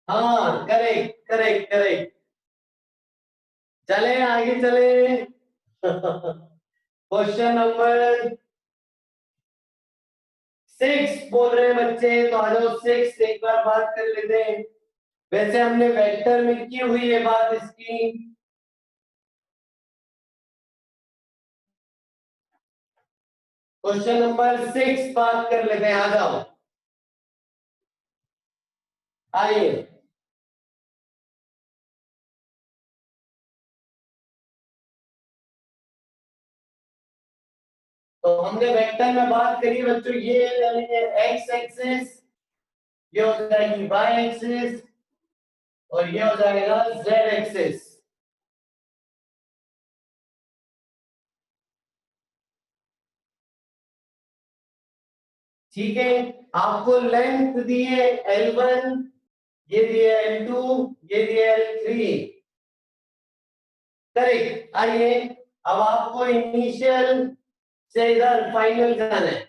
हाँ, correct correct correct. चले आगे चले। क्वेश्चन नंबर 6 बोल रहे हैं बच्चे, तो आ जाओ 6 एक बार बात कर लेते हैं। वैसे हमने वेक्टर में की हुई है बात इसकी। क्वेश्चन नंबर 6 बात कर लेते हैं, आ जाओ आइए। तो हमने वेक्टर में बात करी बच्चों, ये एक्स एक्सिस, ये हो जाएगी वाई एक्सिस, और ये हो जाएगा जेड एक्सिस। ठीक है, आपको लेंथ दी है L1, ये दिया L2, ये दिया L3। करेक्ट। आइए, अब आपको इनिशियल से इधर फाइनल जाना है,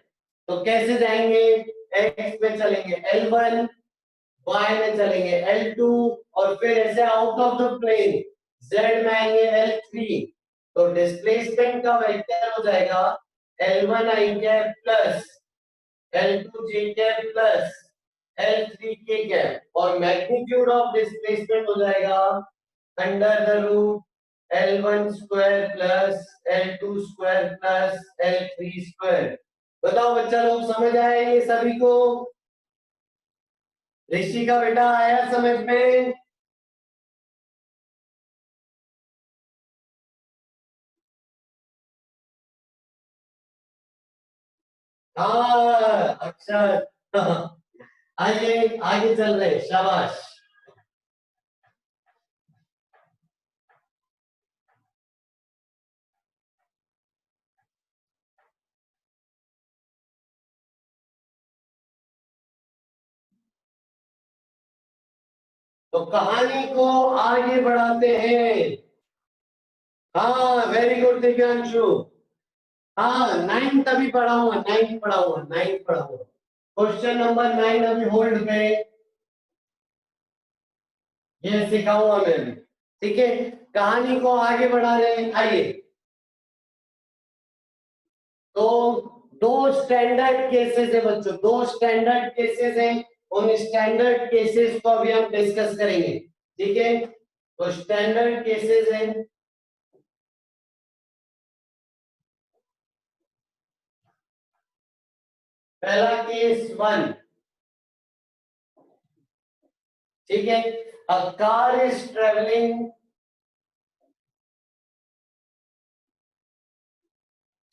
तो कैसे जाएंगे? एक्स में चलेंगे L1, वाई में चलेंगे L2, और फिर ऐसे out of the plane Z में आएंगे L3। तो डिस्प्लेसमेंट का वेक्टर हो जाएगा L1 I cap plus L2 j cap plus L3 k cap, और मैग्नीट्यूड ऑफ डिस्प्लेसमेंट हो जाएगा under the root L1 square plus L2 square plus L3 square. बताओ बच्चा लोग, समझ आया ये सभी को? ऋषि का बेटा आया समझ में? हाँ, अच्छा। आइए आगे चल रहे, शाबाश। तो कहानी को आगे बढ़ाते हैं। हाँ, वेरी गुड दिव्यांशु। हाँ, 9 अभी पढ़ा हुआ, 9 पढ़ा हुआ, 9 पढ़ा हुआ। क्वेश्चन नंबर 9 अभी होल्ड पे, ये सिखाऊंगा मैं अभी। ठीक है, कहानी को आगे बढ़ा रहे हैं, आइए। तो दो स्टैंडर्ड केसेस है बच्चों, दो स्टैंडर्ड केसेस हैं। उन स्टैंडर्ड केसेस को अभी हम डिस्कस करेंगे। ठीक है, तो स्टैंडर्ड केसेस हैं। पहला केस 1। ठीक है, अ कार इज ट्रेवलिंग।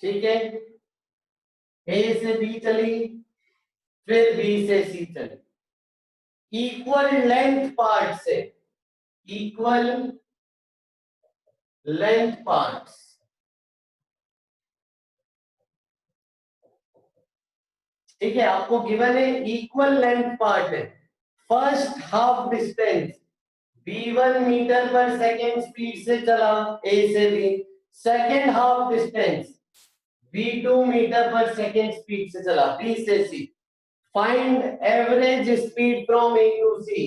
ठीक है, ए से बी चली, फिर बी से सी चली, इक्वल लेंथ पार्ट से, इक्वल लेंथ पार्ट्स। ठीक है, आपको गिवन है इक्वल लेंथ पार्ट है। First half distance v1 metre per second speed से चला ए से B, second half distance v2 metre per second speed से चला बी से C. Find average speed from A to C.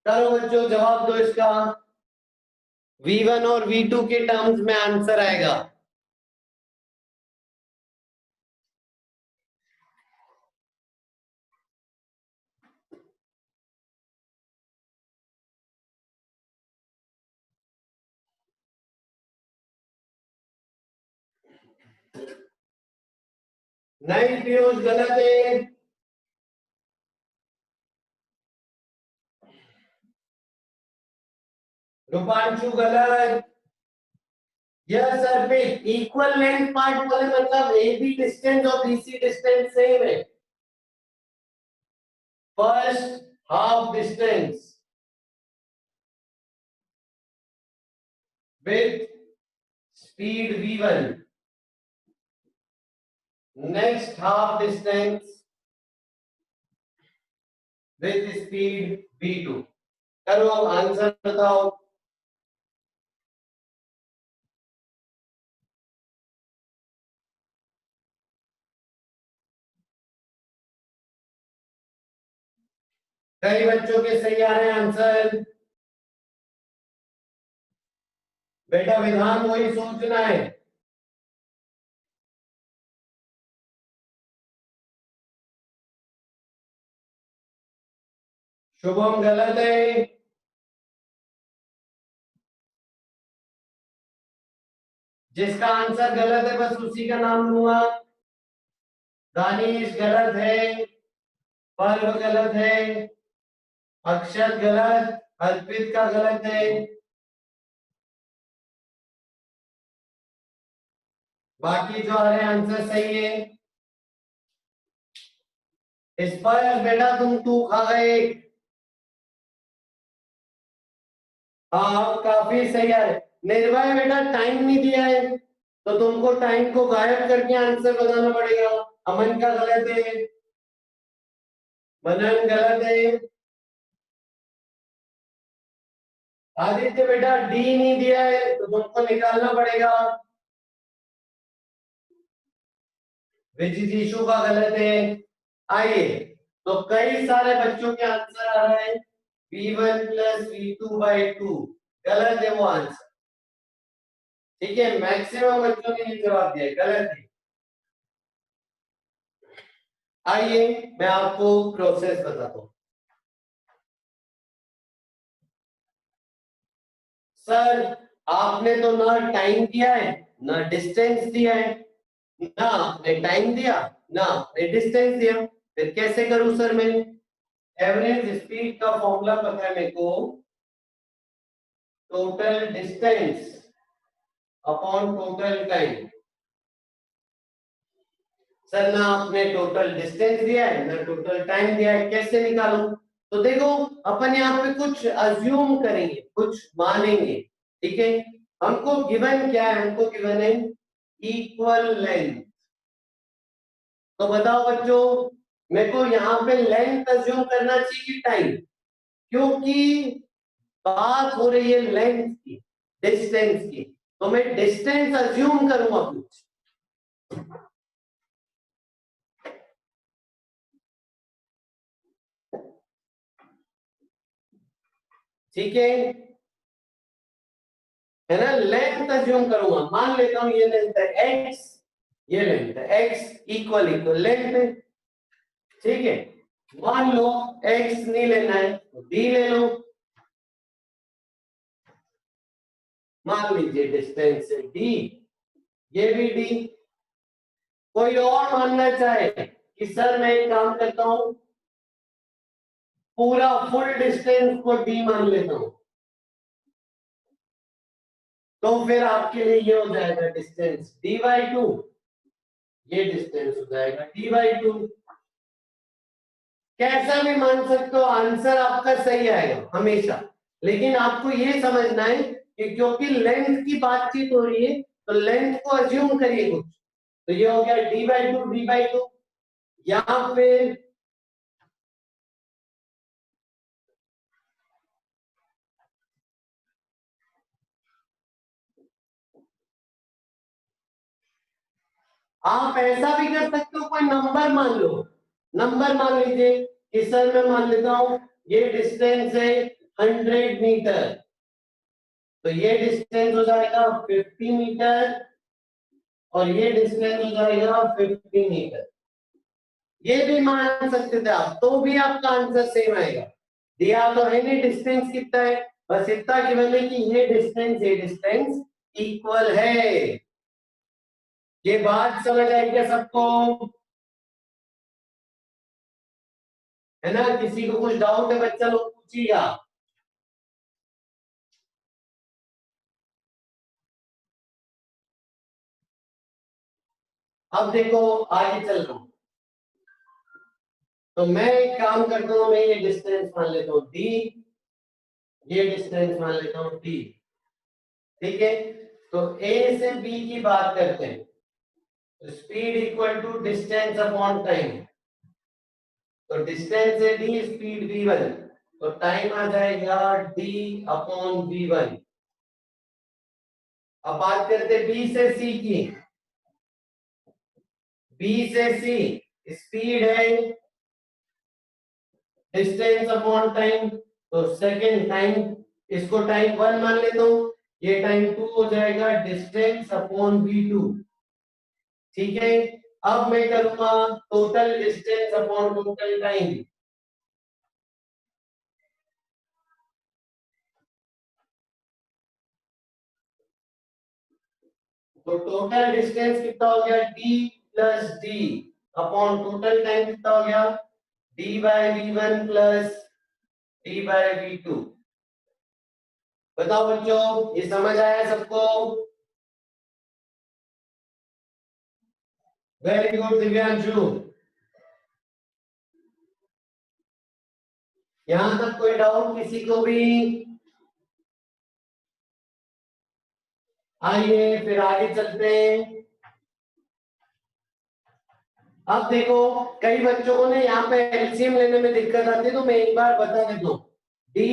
करो बच्चों, जवाब दो इसका। v1 और v2 के टर्म्स में आंसर आएगा। नहीं पीयूष, गलत है। रूपांशु गलत। यस अर्पित, इक्वल लेंथ पार्ट बोले मतलब ए बी डिस्टेंस और बीसी डिस्टेंस सेम है। First half distance with speed v1, next half distance with speed v2। करो, आंसर बताओ। कई बच्चों के सही आ रहे हैं आंसर। बेटा विधान वही सोचना है। शुभम गलत है। जिसका आंसर गलत है बस उसी का नाम लूंगा। दानिश गलत है, पर्व गलत है, अक्षर गलत, अर्पित का गलत है, बाकी जो आ रहे हैं आंसर सही है। इस पर बेटा तुम तू खा गए। हाँ काफी सही है। निर्भय बेटा टाइम नहीं दिया है तो तुमको टाइम को गायब करके आंसर बताना पड़ेगा। अमन का गलत है, मनन गलत है, आदित्य बेटा डी नहीं दिया है तो तुमको निकालना पड़ेगा। विजिजीशु का गलत है। आइए तो कई सारे बच्चों के आंसर आ रहे हैं v1 प्लस v2/2 गलत है वो आंसर। ठीक है मैक्सिमम बच्चों ने ये जवाब दिया गलत है। आइए मैं आपको प्रोसेस बताता हूं। सर आपने तो ना टाइम दिया है ना डिस्टेंस दिया है, ना आपने टाइम दिया ना आपने डिस्टेंस दिया, फिर कैसे करूं सर मैं? एवरेज स्पीड का फॉर्मूला पता है मेरे को, total distance upon total time. Sir ना आपने टोटल डिस्टेंस दिया है ना टोटल टाइम दिया है, कैसे निकालूं? तो देखो अपन यहाँ पे कुछ अज्यूम करेंगे, कुछ मानेंगे। ठीक है हमको गिवन क्या है? हमको गिवन है इक्वल लेंथ। तो बताओ बच्चों मेरे को यहाँ पे लेंथ अज्यूम करना चाहिए कि टाइम? क्योंकि बात हो रही है लेंथ की, डिस्टेंस की, तो मैं डिस्टेंस अज्यूम करूंगा कुछ। ठीक है ना, लेंथ अज्यूम करूंगा। मान लेता हूं ये लेंथ है एक्स, ये लेंथ है एक्स, इक्वल इक्वल लेंथ है। ठीक है मान लो एक्स नहीं लेना है तो डी ले लो। मान लीजिए डिस्टेंस है डी, ये भी डी। कोई और मानना चाहे कि सर मैं एक काम करता हूं पूरा फुल डिस्टेंस को डी मान लेता हूं, तो फिर आपके लिए ये हो जाएगा डिस्टेंस d/2, ये डिस्टेंस हो जाएगा d/2। कैसा भी मान सकते हो आंसर आपका सही आएगा हमेशा, लेकिन आपको ये समझना है कि क्योंकि लेंथ की बातचीत हो रही है तो लेंथ को अज्यूम करिए कुछ। तो ये हो गया d/2 या फिर आप ऐसा भी कर सकते हो, कोई नंबर मान लो। नंबर मान लीजिए कि सर मैं मान लेता हूं ये डिस्टेंस है 100 मीटर, तो ये डिस्टेंस हो जाएगा 50 मीटर और ये डिस्टेंस हो जाएगा 50 मीटर। ये भी मान सकते थे आप, तो भी आपका आंसर सेम आएगा। दिया तो है नहीं डिस्टेंस कितना है, बस इतना गिवन है कि ये डिस्टेंस इक्वल है। ये बात समझ आई क्या सबको? है ना, किसी को कुछ डाउट है बच्चा लोग पूछिएगा। अब देखो आगे चल रहा हूं, तो मैं एक काम करता हूं, मैं ये डिस्टेंस मान लेता हूं डी, ये डिस्टेंस मान लेता हूं डी। ठीक है तो ए से बी की बात करते हैं, speed equal to distance upon time. तो डिस्टेंस है डी, स्पीड v1, तो टाइम आ जाएगा d अपॉन v1। अब बात करते हैं बी से सी की। बी से सी स्पीड है डिस्टेंस अपॉन टाइम, तो सेकेंड टाइम, इसको टाइम 1 मान लेता हूं, ये टाइम 2 हो जाएगा डिस्टेंस अपॉन v2। ठीक है, अब मैं करूंगा total distance upon total time. तो टोटल डिस्टेंस कितना हो गया, d plus d upon total time कितना हो गया, d by v1 plus d by v2। बताओ बच्चों, ये समझ आया सबको? Very good Divyanshu. यहां तक कोई डाउट किसी को भी? आइए फिर आगे चलते हैं। अब देखो, कई बच्चों को ना यहाँ पे एलसीएम लेने में दिक्कत आती है, तो मैं एक बार बता देता हूँ। d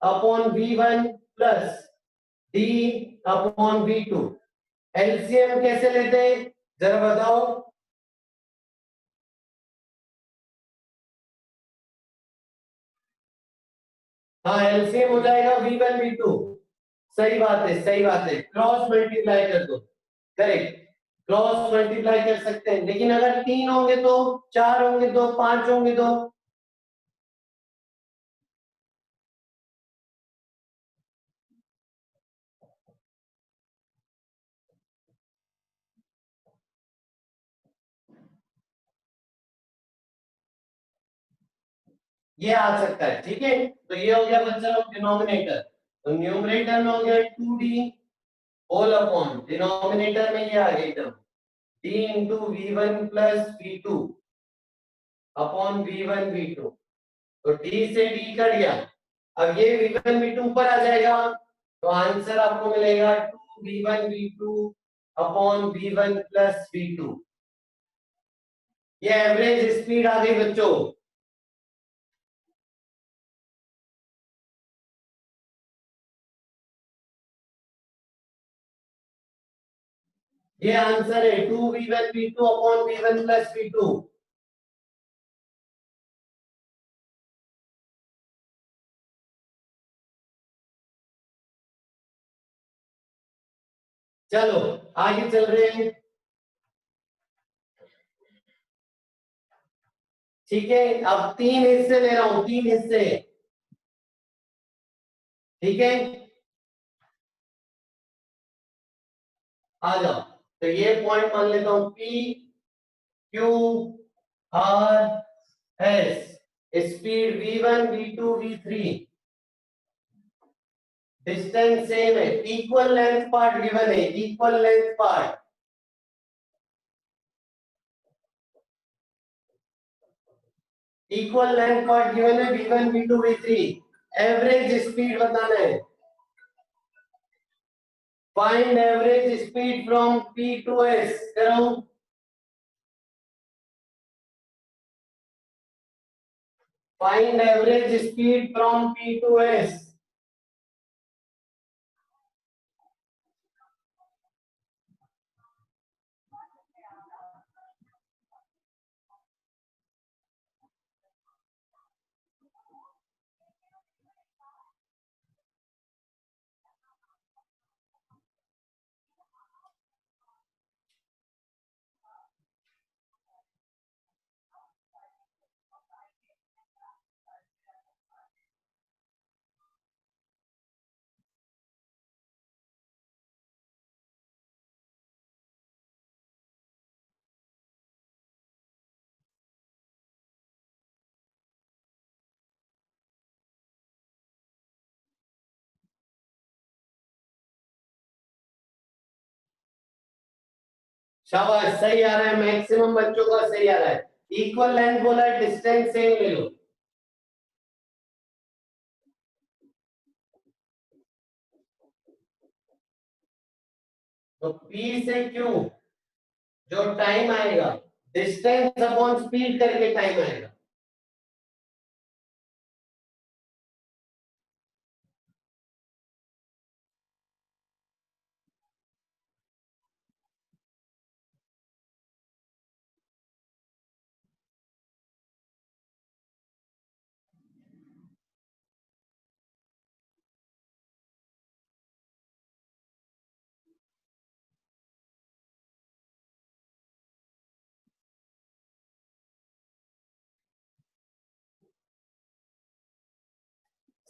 upon v1 plus d upon v2 LCM कैसे लेते हैं जरा बताओ। हाँ, एलसीएम हो जाएगा v1 v2। सही बात है, सही बात है, क्रॉस मल्टीप्लाई कर दो। करेक्ट, क्रॉस मल्टीप्लाई कर सकते हैं, लेकिन अगर 3 होंगे तो, 4 होंगे तो, 5 होंगे तो। ये आ सकता है, ठीक है। तो ये हो गया बच्चा डिनोमिनेटर। तो न्यूमरेटर में हो गया 2d होल अपॉन, डिनोमिनेटर में ये आ गई term d into v1 plus v2 upon v1 v2। तो d से d कट गया, अब ये v1 v2 ऊपर आ जाएगा, तो आंसर आपको मिलेगा 2v1 v2 upon v1 plus v2। ये एवरेज स्पीड आ गई बच्चों। ये आंसर है 2v1 v2 upon v1 plus v2। चलो आगे चल रहे हैं। ठीक है, अब 3 हिस्से ले रहा हूं, 3 हिस्से। ठीक है, आ जाओ। तो ये पॉइंट मान लेता हूं P Q R S, speed v1 v2 v3, distance same है, इक्वल लेंथ पार्ट गिवन है, equal length part. Equal length part given है v1 v2 v3। Average speed बताना है। Find average speed from P to S करो। Find average speed from P to S। शाबाश, सही आ रहा है, मैक्सिमम बच्चों का सही आ रहा है। इक्वल लेंथ बोला है, डिस्टेंस सेम ले लो। तो P से Q जो टाइम आएगा, डिस्टेंस अपॉन स्पीड करके टाइम आएगा।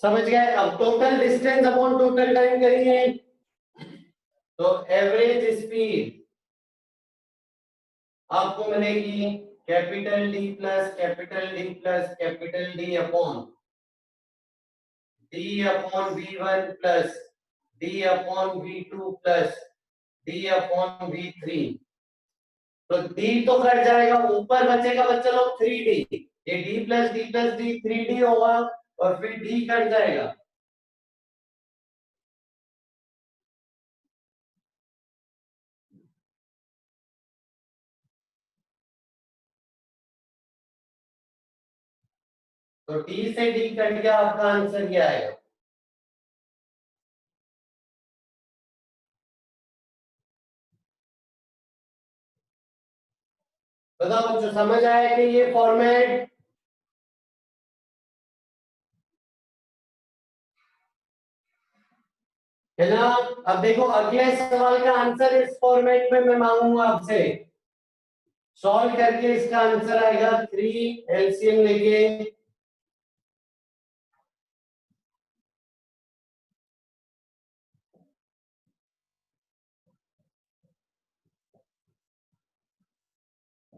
समझ गए? अब total distance upon total time करेंगे तो एवरेज स्पीड आपको मिलेगी capital D plus capital D plus capital D upon D upon v1 plus D upon v2 plus D upon v3। तो डी तो कट जाएगा, ऊपर बचेगा बच्चा लोग 3d। ये d प्लस डी 3d होगा और फिर डी कट जाएगा। तो डी से डी कट गया, आपका आंसर क्या आएगा? बताओ बच्चों, समझ आया कि ये फॉर्मेट? है ना? अब देखो अगले सवाल का आंसर इस फॉर्मेट में मैं मांगूंगा आपसे। सॉल्व करके इसका आंसर आएगा 3 एलसीएम लेके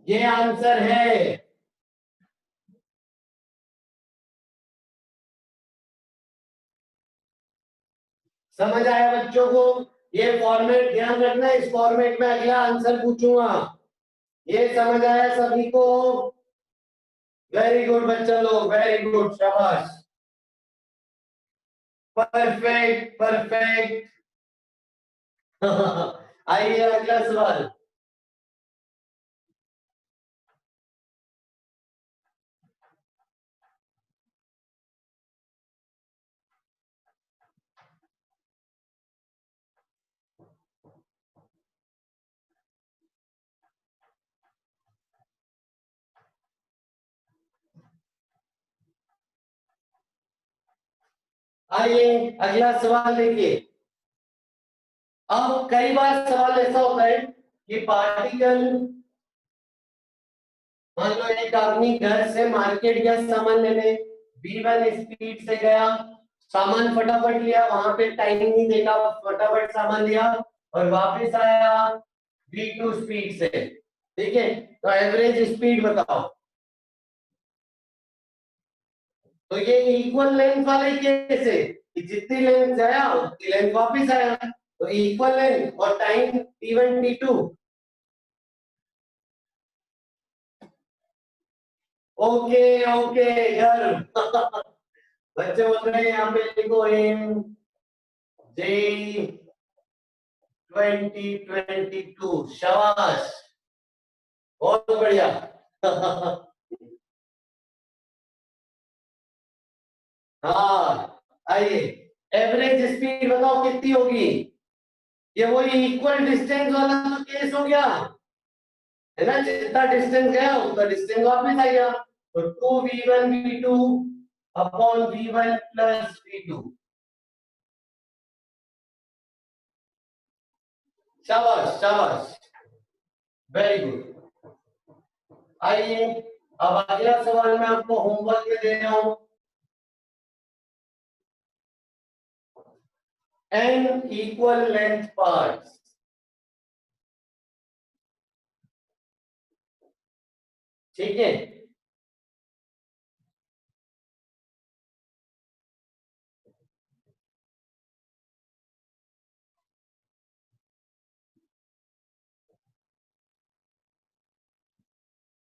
ये आंसर है। समझ आया बच्चों को? ये फॉर्मेट ध्यान रखना, इस फॉर्मेट में अगला आंसर पूछूंगा। ये समझ आया सभी को? वेरी गुड बच्चा लोग, वेरी गुड, शाबाश, परफेक्ट परफेक्ट। आइए अगला सवाल। आइए अगला सवाल देखिए। अब कई बार सवाल ऐसा होता है कि पार्टिकल, मान लो एक आदमी घर से मार्केट गया सामान लेने, v1 स्पीड से गया, सामान फटाफट लिया, वहां पे टाइम नहीं देखा, फटाफट सामान लिया और वापस आया v2 स्पीड से। ठीक है, तो एवरेज स्पीड बताओ। तो ये इक्वल लेंथ वाले केस है कि जितनी लेंथ गया उतनी लेंथ वापस आया, तो इक्वल लेंथ और time t1 t2। Okay okay घर। बच्चे बोल रहे हैं यहाँ पे लिखो इन जे 2022। शाबाश, बहुत बढ़िया। हाँ, आइए एवरेज स्पीड बताओ कितनी होगी? ये वही इक्वल डिस्टेंस वाला तो केस हो गया है ना, जितना डिस्टेंस गया उतना डिस्टेंस वापस आ गया। तो 2v1 v2 upon v1 plus v2। शाबाश शाबाश, वेरी गुड। आइए अब अगला सवाल मैं आपको होमवर्क में दे रहा हूं। n equal length parts। ठीक है,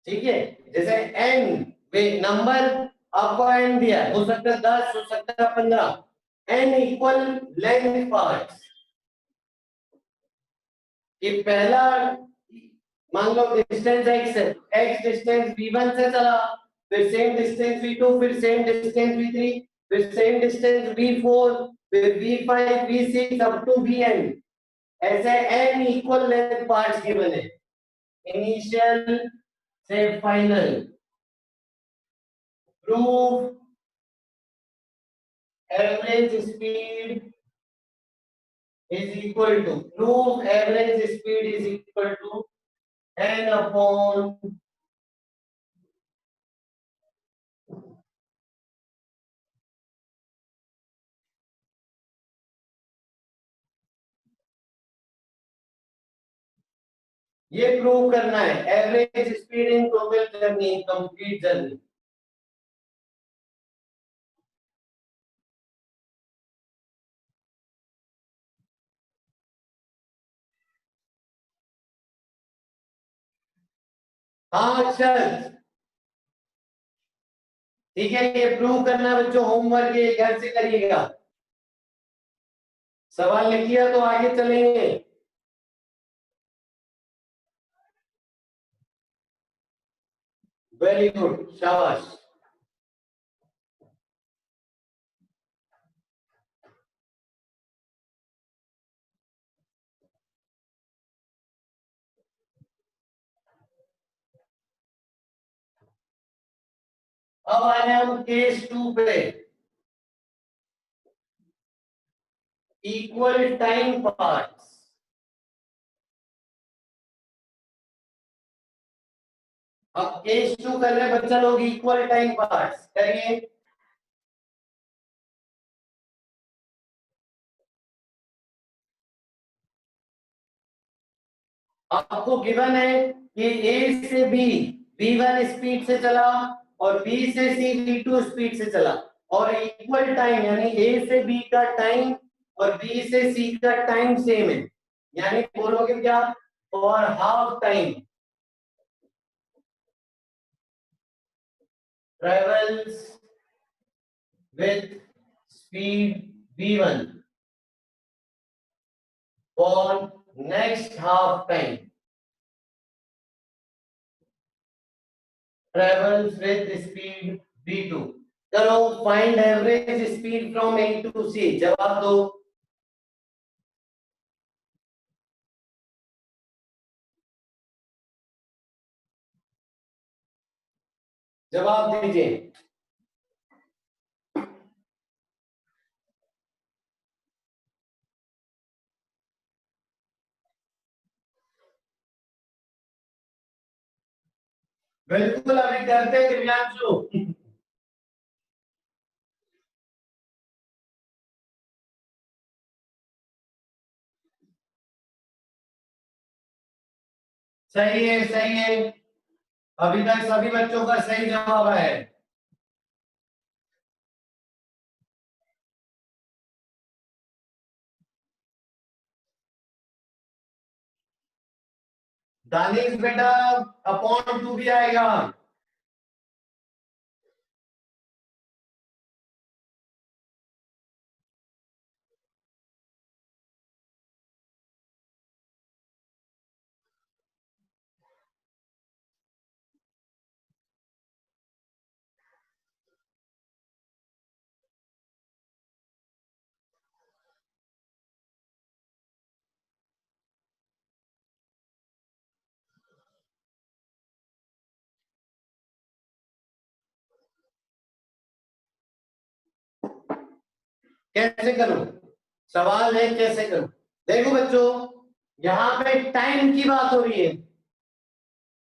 ठीक है, जैसे n वे नंबर आपको n दिया है, हो सकता है 10, हो सकता है 15। n इक्वल लेंथ पार्ट्स कि पहला, मान लो डिस्टेंस x है, x डिस्टेंस v1 से चला, फिर सेम डिस्टेंस v2, फिर सेम डिस्टेंस v3, फिर सेम डिस्टेंस v4, फिर v5 v6 up to vn। ऐसे n equal length parts given है, इनिशियल से final. Prove average speed is equal to, prove average speed is equal to n upon ये prove करना है, average speed in total journey, complete journey. हाँ अक्षर, ठीक है, ये प्रूव करना है बच्चों, होमवर्क ये घर से करिएगा। सवाल लिख लिया तो आगे चलेंगे। वेरी गुड, शाबाश। अब आए हैं हम केस 2 पे, इक्वल टाइम पार्ट्स। अब केस 2 कर रहे हैं बच्चा लोग, इक्वल टाइम पार्ट्स करिए। आपको गिवन है कि ए से बी v1 स्पीड से चला और बी से सी v2 स्पीड से चला, और इक्वल टाइम यानी ए से बी का टाइम और बी से सी का टाइम सेम है, यानी बोलोगे क्या, for half time travels with speed v1 for next half time travels with speed v2। चलो find average speed from A to C, जवाब दो। जवाब दीजिए। बिल्कुल अभी करते हैं दिव्यांशु। सही है, सही है, अभी तक सभी बच्चों का सही जवाब है। दानिश बेटा अपॉन 2 भी आएगा। कैसे करूं, सवाल है कैसे करूं। देखो बच्चों, यहां पे टाइम की बात हो रही है,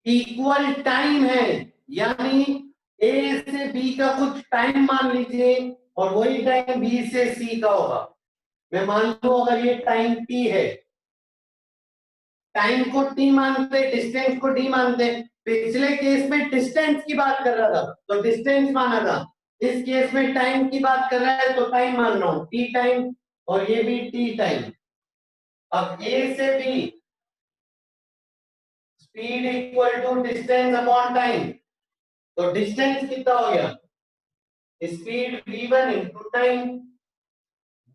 इक्वल टाइम है, यानी ए से बी का कुछ टाइम मान लीजिए और वही टाइम बी से सी का होगा। मैं मान लूं अगर ये टाइम टी है, टाइम को टी मानते, डिस्टेंस को डी मानते। पिछले केस में डिस्टेंस की बात कर रहा था तो डिस्टेंस माना था, इस केस में टाइम की बात कर रहा है तो टाइम मान रहा हूं, टी टाइम, और ये भी टी टाइम। अब ए से B speed equal to distance upon time, तो डिस्टेंस कितना हो गया, speed v1 into time.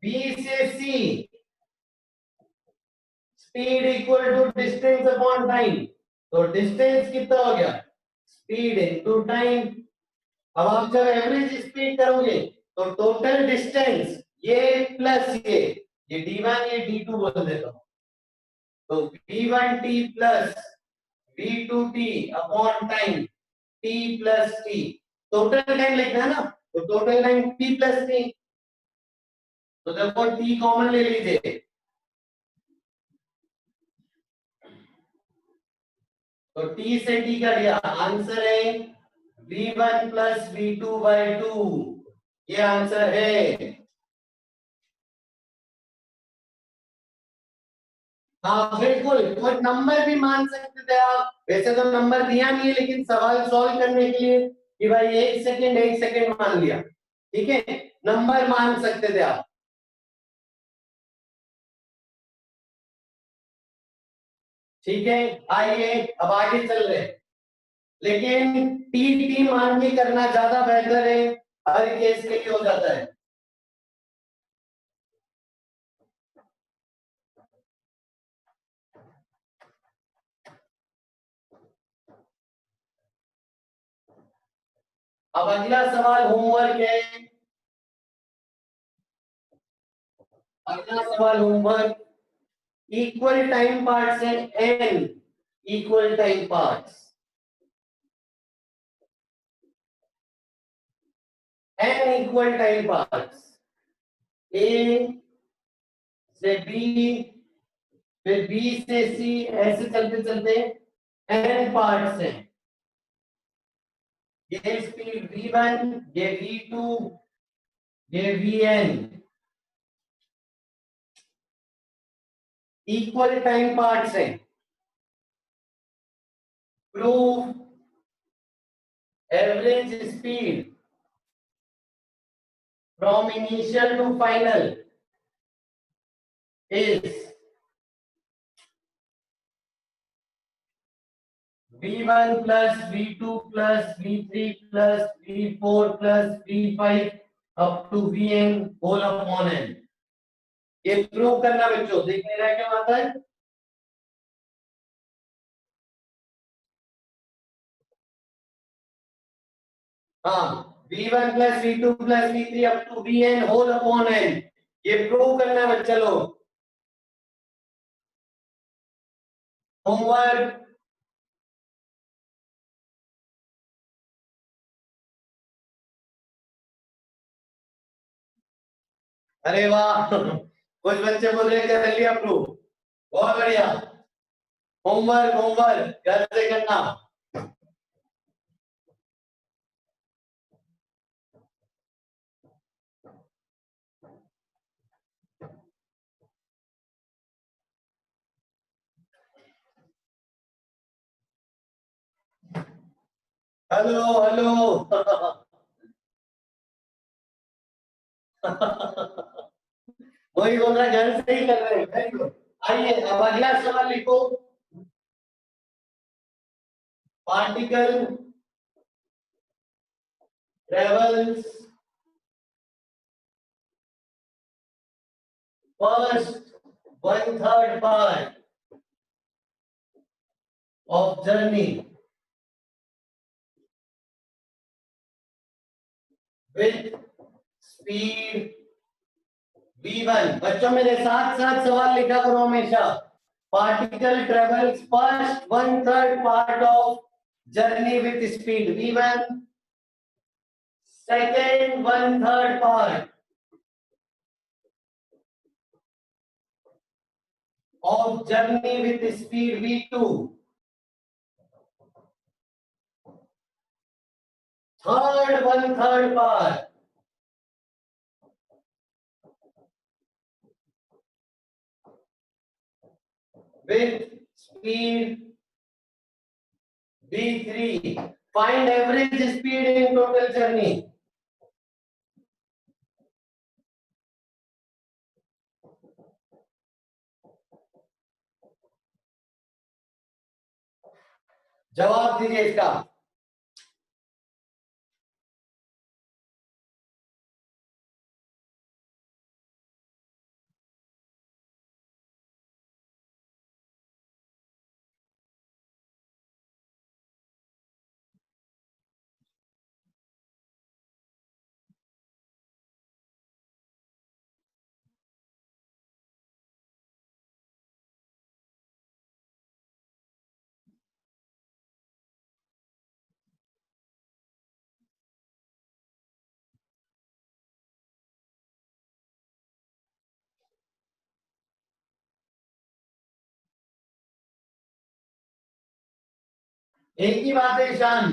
B से C speed equal to distance upon time, तो डिस्टेंस कितना हो गया, स्पीड इनटू टाइम। अब आप जब एवरेज स्पीड करोगे तो टोटल डिस्टेंस ये प्लस ये d1 ये d2 बोल देता हूं, तो v1t plus v2t upon time t plus t, total time लिखना है ना, तो total time t plus t, तो देखो t कॉमन ले लीजिए, तो t से t का लिया, आंसर है v1 प्लस v2/2, ये आंसर है। हाँ बिल्कुल, तो नंबर भी मान सकते थे आप। वैसे तो नंबर दिया नहीं है, लेकिन सवाल सॉल्व करने के लिए कि भाई 1 सेकंड मान लिया, ठीक है, नंबर मान सकते थे आप। ठीक है, आइए अब आगे चल रहे हैं, लेकिन टी टी मान के करना ज्यादा बेहतर है, हर केस के लिए हो जाता है। अब अगला सवाल होमवर्क है। अगला सवाल होमवर्क, इक्वल टाइम पार्ट्स है N, equal time parts N, equal time parts, A से बी, फिर बी से सी, ऐसे चलते चलते एन पार्ट्स हैं। ये स्पीड v1, ये v2, ये vn, इक्वल टाइम पार्ट्स हैं। Prove average speed from initial to final is v1 plus v2 plus v3 plus v4 plus v5 up to vn whole upon n। ये prove करना बच्चों, देख नहीं रहा क्या आता है। हाँ, v1 plus v2 plus v3 up to vn whole upon n, ये प्रूव करना है बच्चा लोग। होमवर्क, अरे वाह कुछ बच्चे बोल रहे कर लिया प्रूव, बहुत बढ़िया। होमवर्क होमवर्क घर से करना। हेलो हेलो वही बोल रहा है, घर से ही कर रहे हैं, वेरी गुड। आइए अब अगला सवाल लिखो। Particle travels first 1/3 part of journey with speed v1। बच्चों मेरे साथ साथ सवाल लिखा करो हमेशा। Particle travels first 1/3 part of journey with speed v1, second 1/3 part of journey with speed v2, third 1/3 part with speed v3। Find average speed in total journey। जवाब दीजिए इसका। एक ही बात है ईशान,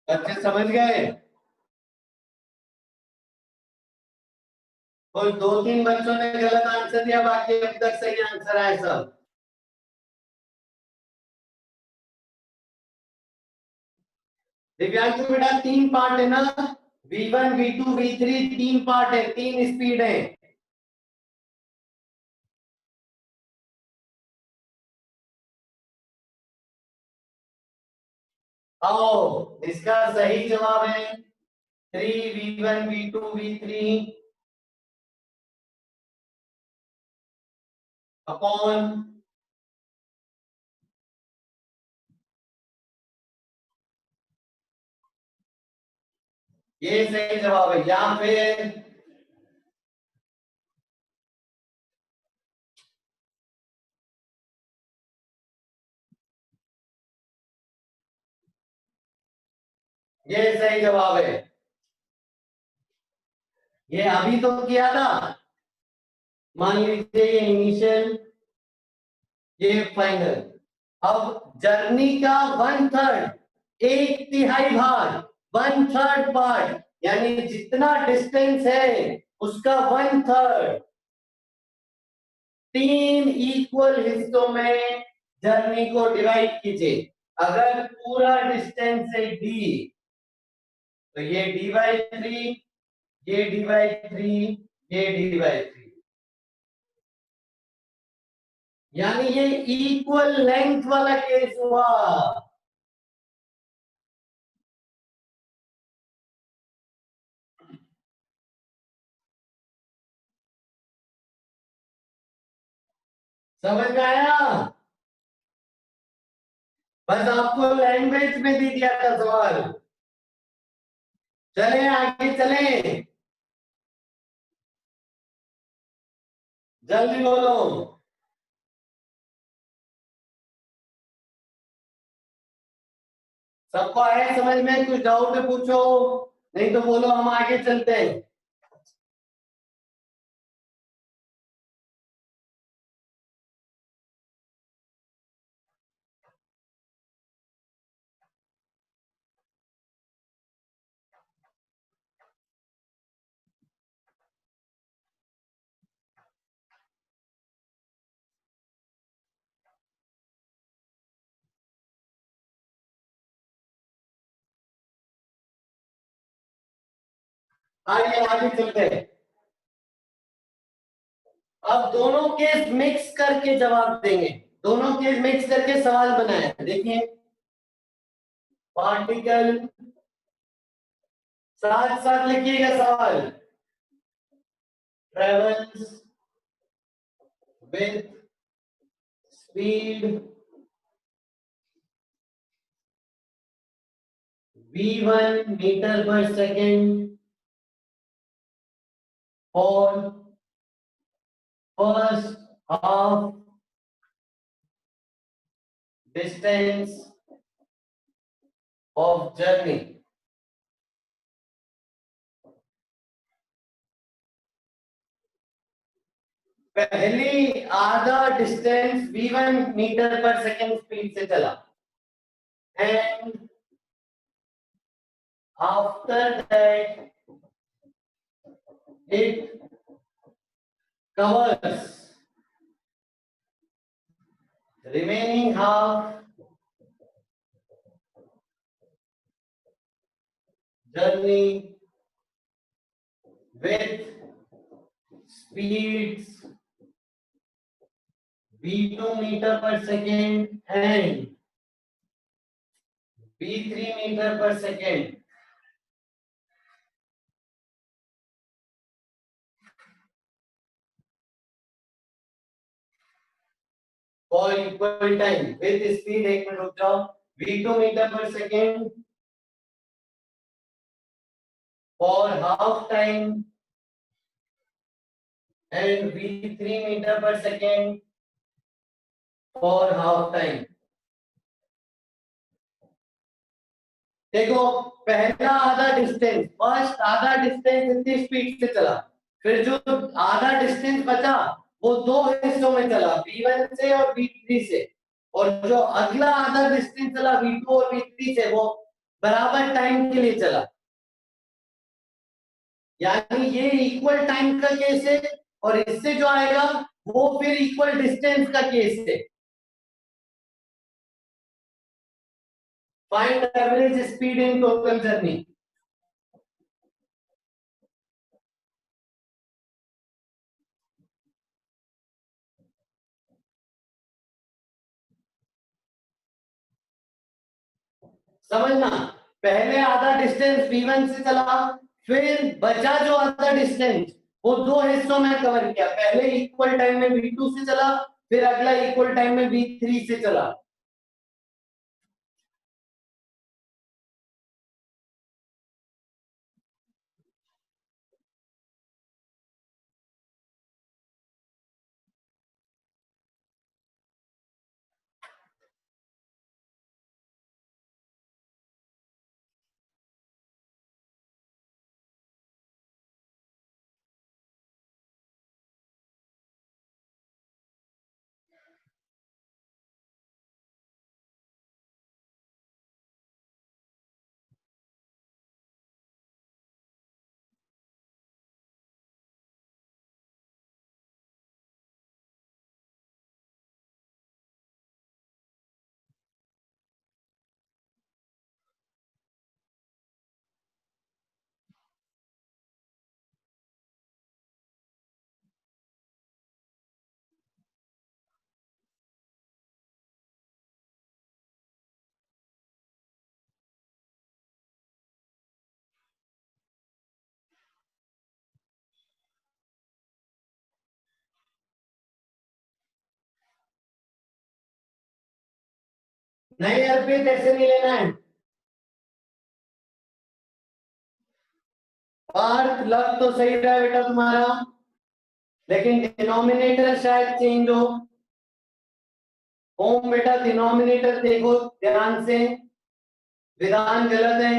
बच्चे समझ गए? कोई दो तीन बच्चों ने गलत आंसर दिया, बाकी अब तक सही आंसर आए सब। दिव्यांशु बेटा तीन पार्ट है ना, V1 V2 V3 तीन पार्ट है, तीन स्पीड है। आओ इसका सही जवाब है 3 V1 V2 V3 अपॉन ये सही जवाब है। या फिर ये सही जवाब है। ये अभी तो किया था, मान लीजिए ये इनिशियल, ये फाइनल। अब जर्नी का 1/3, एक तिहाई भाग, 1/3 पार्ट, यानी जितना डिस्टेंस है उसका 1/3, तीन इक्वल हिस्सों में जर्नी को डिवाइड कीजिए। अगर पूरा डिस्टेंस है d, तो ये d/3, ये d/3, ये d/3, यानी ये इक्वल लेंथ वाला केस हुआ। समझ में आया? बस आपको लैंग्वेज में दे दिया था सवाल। चले आगे चले, जल्दी बोलो। सबको आया समझ में? कुछ डाउट है पूछो, नहीं तो बोलो हम आगे चलते हैं। आगे आगे चलते हैं। अब दोनों केस मिक्स करके जवाब देंगे, दोनों केस मिक्स करके सवाल बनाए। देखिए पार्टिकल, साथ साथ लिखिएगा सवाल। Travels with speed v1 metre per second for first half distance of journey. पहली आधा distance v1 metre per second speed से चला, and after that it covers remaining half journey with speeds v2 meter per second and v3 meter per second for equal time with speed, एक minute रुक जाओ, v2 meter per second for half time and v3 meter per second for half time। देखो पहला आधा distance, first आधा distance इतनी speed से चला, फिर जो आधा डिस्टेंस बचा वो दो हिस्सों में चला, v1 से और v3 से, और जो अगला आधा डिस्टेंस चला v2 और v3 से वो बराबर टाइम के लिए चला, यानी ये इक्वल टाइम का केस है, और इससे जो आएगा वो फिर इक्वल डिस्टेंस का केस है। Find average speed in total journey. समझना, पहले आधा डिस्टेंस v1 से चला, फिर बचा जो आधा डिस्टेंस वो दो हिस्सों में कवर किया, पहले इक्वल टाइम में v2 से चला, फिर अगला इक्वल टाइम में v3 से चला। नहीं अर्पित, ऐसे नहीं लेना है। पार्थ लग तो सही रहा है बेटा तुम्हारा, लेकिन डिनोमिनेटर शायद चेंज हो। ओम बेटा डिनोमिनेटर देखो ध्यान से, विधान गलत है।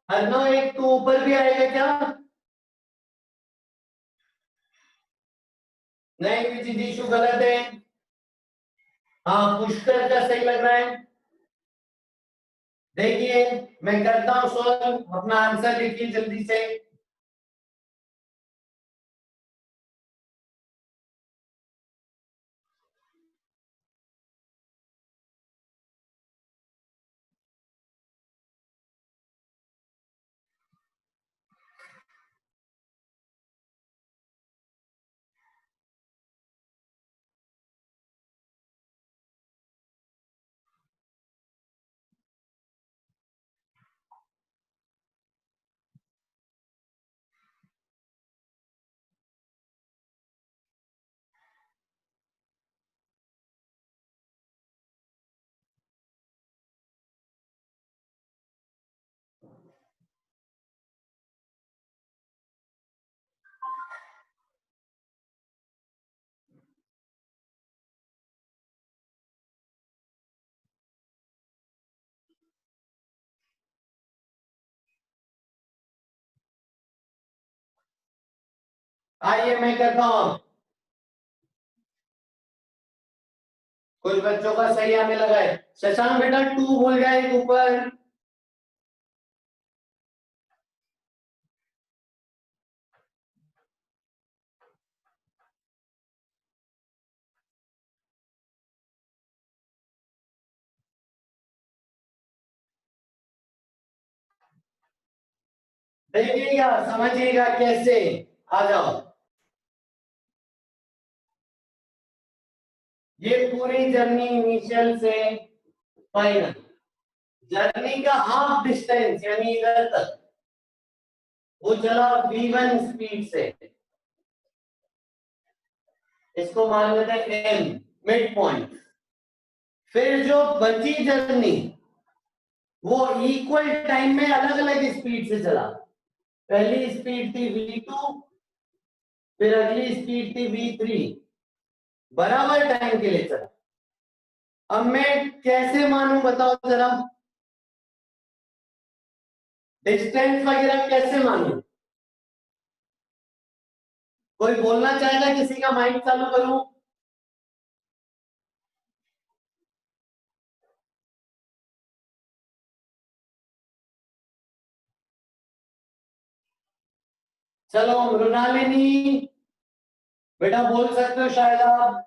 अर्णव एक तो ऊपर भी आएगा क्या? नहीं विजिजीशु गलत है। हाँ पुष्कर का सही लग रहा है। देखिए मैं करता हूँ सॉल्व, अपना आंसर लिखिए जल्दी से। आइए मैं करता हूँ। कुछ बच्चों का सही आने लगा है। शशांक बेटा 2 भूल गया एक ऊपर। देखिएगा समझिएगा कैसे, आ जाओ। ये पूरी जर्नी इनिशियल से फाइनल, जर्नी का हाफ डिस्टेंस यानी इधर तक वो चला v1 स्पीड से, इसको मान लेते हैं m मिड पॉइंट। फिर जो बची जर्नी वो इक्वल टाइम में अलग अलग स्पीड से चला। पहली स्पीड थी v2, फिर अगली स्पीड थी v3, बराबर टाइम के लिए चला। अब मैं कैसे मानूं बताओ जरा, डिस्टेंस वगैरह कैसे मानूं? कोई बोलना चाहेगा? किसी का माइक चालू करूं? चलो मृणालिनी, बेटा बोल सकते हो शायद आप।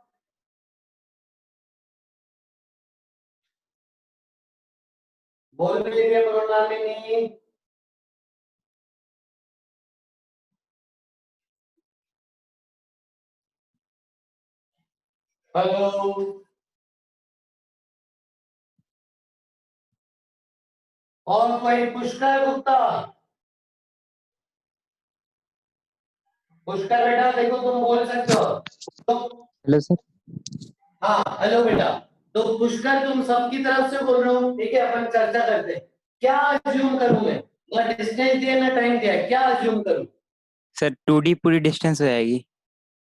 बोल भी रही है मृणालिनी। हेलो। और कोई? पुष्कर गुप्ता, पुष्कर बेटा देखो तुम बोल सकते हो तो। Hello sir. हाँ हेलो बेटा। तो पुष्कर तुम सबकी तरफ से बोल रहे हो, ठीक है? अपन चर्चा करते हैं। क्या अज्यूम करूं मैं? ना डिस्टेंस दिया ना टाइम दिया, क्या अज्यूम करूं? सर 2D पूरी डिस्टेंस हो जाएगी,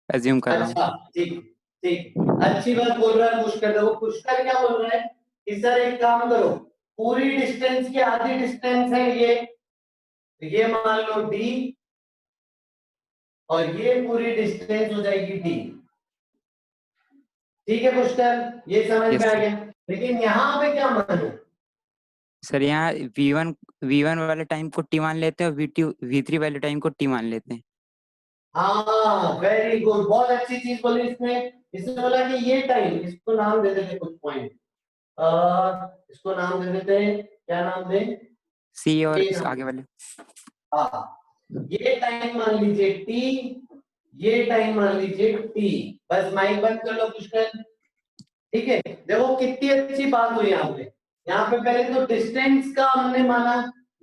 अज्यूम कर रहा हूँ। अच्छा ठीक, ठीक, अच्छी बात बोल रहा है पुष्कर। देखो पुष्कर क्या बोल रहा है कि सर एक काम करो, पूरी डिस्टेंस की आधी डिस्टेंस है ये मान लो डी, और ये पूरी डिस्टेंस हो जाएगी डी। ठीक है पुष्कर, ये समझ यस में आ सर। गया। लेकिन यहाँ पे क्या मानो? सर यहाँ V1 वाले टाइम को T मान लेते हैं और V3 वाले टाइम को T मान लेते हैं। हाँ वेरी गुड, बहुत अच्छी चीज बोली इसने बोला कि ये टाइम, इसको नाम दे देते कुछ पॉइंट, इसको नाम दे देते हैं। क्या नाम दे? C और ये इस नाम आगे दे। वाले। हाँ, ये टाइम मान लीजिए टी, ये टाइम मान लीजिए टी। बस माइक बंद कर लो पुष्कर। ठीक है, देखो कितनी अच्छी बात हुई यहाँ पे। यहाँ पे पहले तो डिस्टेंस का हमने माना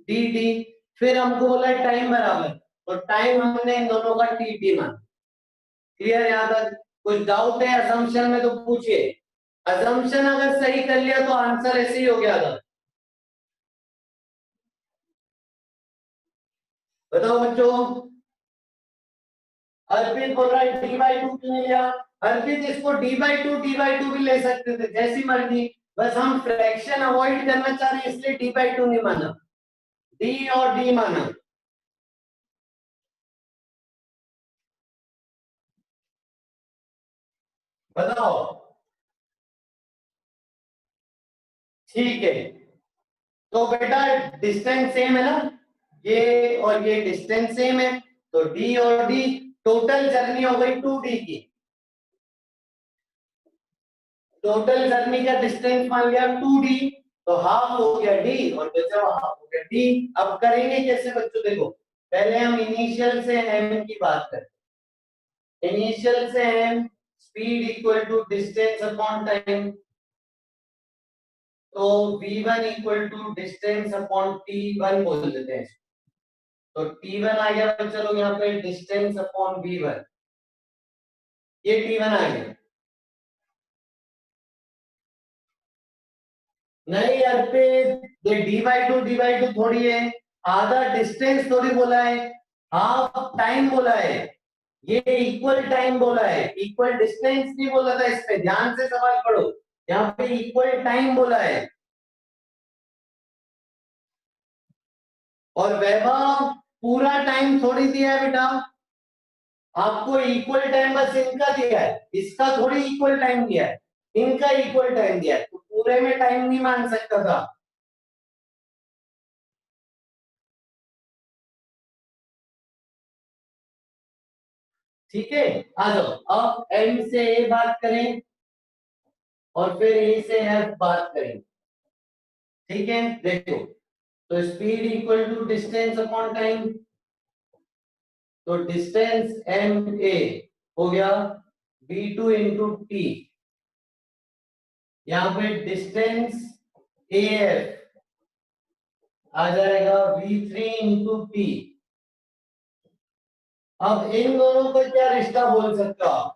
डी डी, फिर हमको बोला टाइम बराबर, तो टाइम हमने इन दोनों का टी टी माना। क्लियर? यहाँ तक कुछ डाउट है असम्पशन में तो पूछिए। असम्पशन अगर सही कर लिया तो आंसर ऐसे ही हो गया था। बताओ बच्चों। अर्पित बोल रहा है डी बाई टू क्यों नहीं लिया? अर्पित इसको डी बाई टू भी ले सकते थे, जैसी मर्जी। बस हम फ्रैक्शन अवॉइड करना चाह रहे हैं, इसलिए डी बाई टू नहीं माना, डी और डी माना। बताओ। ठीक है, तो बेटा डिस्टेंस सेम है ना, ये और ये डिस्टेंस सेम है, तो डी और डी, टोटल जर्नी हो गई 2D की। टोटल जर्नी का डिस्टेंस मान लिया 2D, तो हाफ हो गया डी और बचा हाफ हो गया डी। अब करेंगे कैसे बच्चों? देखो पहले हम इनिशियल से एम की बात करें। इनिशियल से M, speed equal to distance upon time, तो v1 equal to distance upon t1 बोल देते हैं। तो t1 आ गया बच्चा लोग यहाँ पे डिस्टेंस अपॉन v1, ये t1 आ गया। नहीं यार पे, ये डी बाई टू थोड़ी है, आधा डिस्टेंस थोड़ी बोला है, हाफ टाइम बोला है, ये इक्वल टाइम बोला है, इक्वल डिस्टेंस नहीं बोला था। इस पे ध्यान से सवाल पढ़ो, यहाँ पे इक्वल टाइम बोला है। और वैभव पूरा टाइम थोड़ी दिया है बेटा, आपको इक्वल टाइम बस इनका दिया है, इसका थोड़ी इक्वल टाइम दिया है, इनका इक्वल टाइम दिया है, तो पूरे में टाइम नहीं मान सकता था। ठीक है, आ जाओ अब एम से ए बात करें और फिर ए से एफ बात करें। ठीक है, देखो तो speed equal to distance upon time, तो डिस्टेंस एम ए हो गया v2 इंटू टी, यहाँ पे डिस्टेंस ए एफ आ जाएगा v3 इंटू टी। अब इन दोनों का क्या रिश्ता बोल सकते हो आप?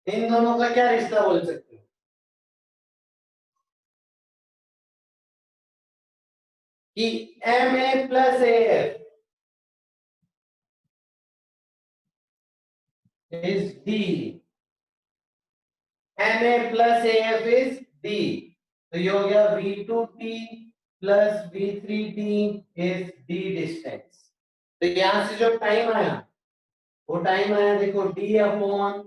इन दोनों का क्या रिश्ता बोल सकते हो? कि M A plus A F is D, M A plus A F is D, तो ये हो गया v2 T plus v3 T is D distance. तो यहां से जो टाइम आया वो टाइम आया देखो D upon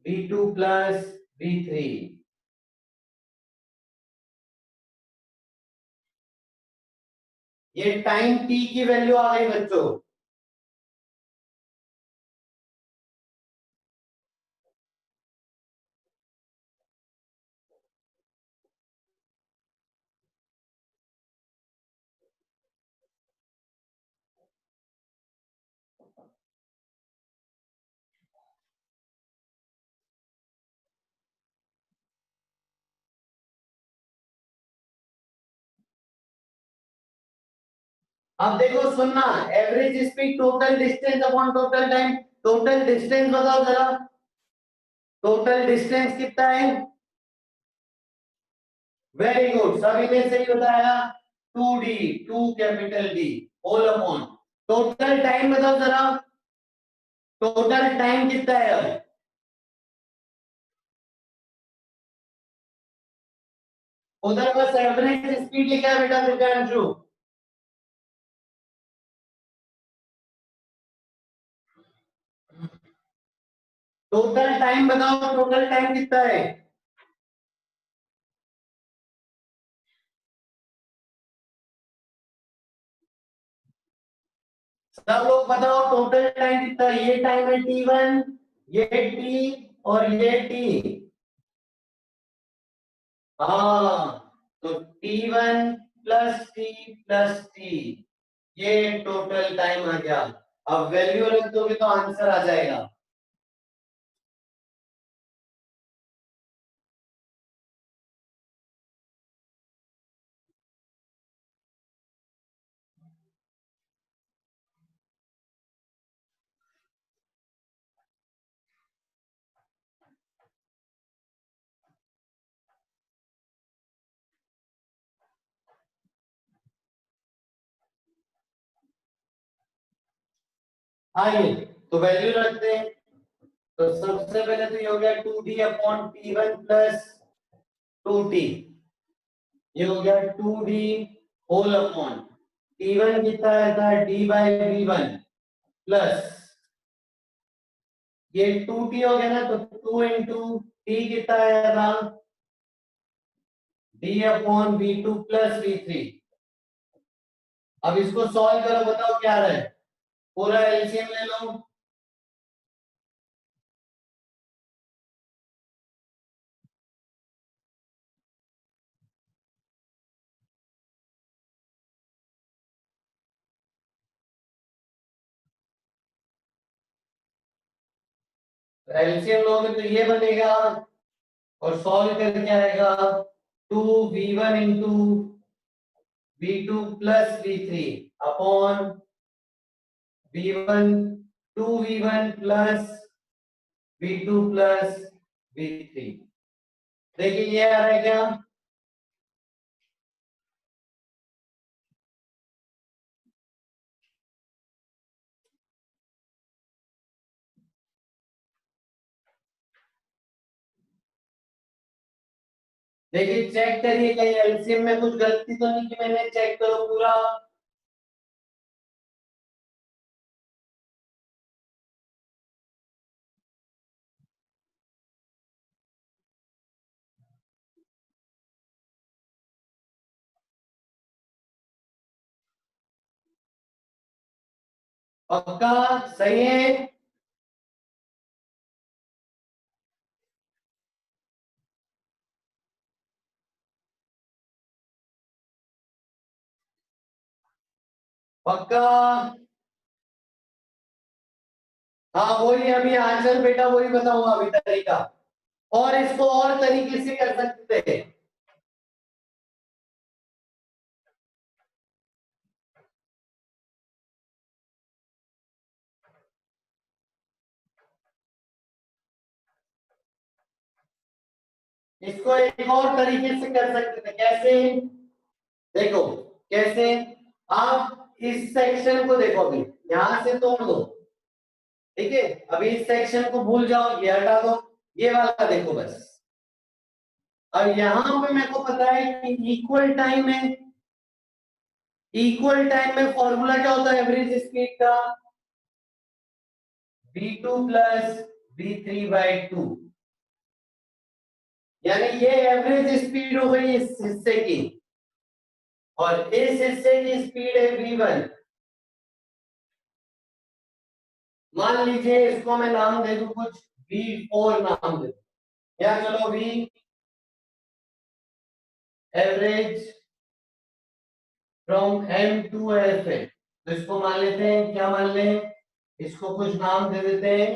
v2 plus v3। ये टाइम t की वैल्यू आ गई बच्चों। अब देखो सुनना, average speed total distance upon total time. Total distance बताओ जरा, टोटल डिस्टेंस कितना है? वेरी गुड, सभी ने सही बताया। 2d, 2 capital D whole upon total time बताओ जरा, टोटल टाइम कितना है? अब उधर बस एवरेज स्पीड लिखा है बेटा दिव्यांशु। टोटल टाइम बताओ, टोटल टाइम कितना है? सब लोग बताओ टोटल टाइम कितना है? ये टाइम है t1, ये t और ये t। हाँ, तो t1 plus t plus t, ये टोटल टाइम आ गया। अब वैल्यू रख दोगे तो आंसर आ जाएगा। आइए तो वैल्यू रखते हैं। तो सबसे पहले तो ये हो गया 2d upon t1 plus 2t, ये हो गया 2d होल अपॉन t1 कितना रहता है d बाई v1 प्लस ये 2t हो गया ना, तो 2 इंटू t कितना आएगा d upon v2 plus v3। अब इसको सॉल्व करो, बताओ क्या रहा है? पूरा एलसीएम ले लो। एलसीएम लोगे तो ये बनेगा और सॉल्व करके आएगा 2v1 into v2 plus v3 upon v1 2v1 plus v2 plus v3। देखिए ये आ रहा है क्या? देखिए चेक करिए कहीं एलसीएम में कुछ गलती तो नहीं कि मैंने, चेक करो पूरा। पक्का सही है? पक्का? हाँ वही अभी आंसर बेटा, वही बताऊंगा अभी तरीका। और इसको और तरीके से कर सकते हैं। इसको एक और तरीके से कर सकते थे, कैसे? देखो कैसे। आप इस सेक्शन को देखो, अभी यहां से तोड़ दो, ठीक है? अभी इस सेक्शन को भूल जाओ, ये हटा दो, ये वाला देखो बस। और यहां पे मेरे को पता है कि इक्वल टाइम है, इक्वल टाइम में फॉर्मूला क्या होता है एवरेज स्पीड का? v2 प्लस v3/2, यानी ये एवरेज स्पीड हो गई इस हिस्से की, और इस हिस्से की स्पीड है v1। मान लीजिए इसको मैं नाम दे दूं कुछ v4 नाम दे दूं, या चलो v average from m to f है, तो इसको मान लेते हैं, क्या मान लें, इसको कुछ नाम दे देते हैं,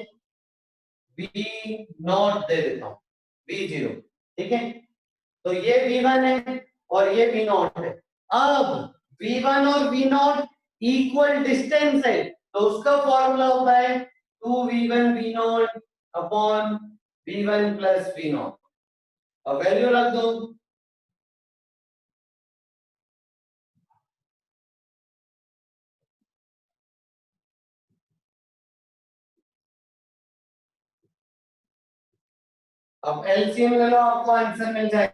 v0 दे देता हूं, v0, ठीक है। तो ये v1 है और ये v0 है। अब v1 और v0 इक्वल डिस्टेंस है, तो उसका फॉर्मूला होता है 2v1 v0 upon v1 plus v0। अब वैल्यू रख दो, अब एलसीएम ले लो, आपको आंसर मिल जाएगा।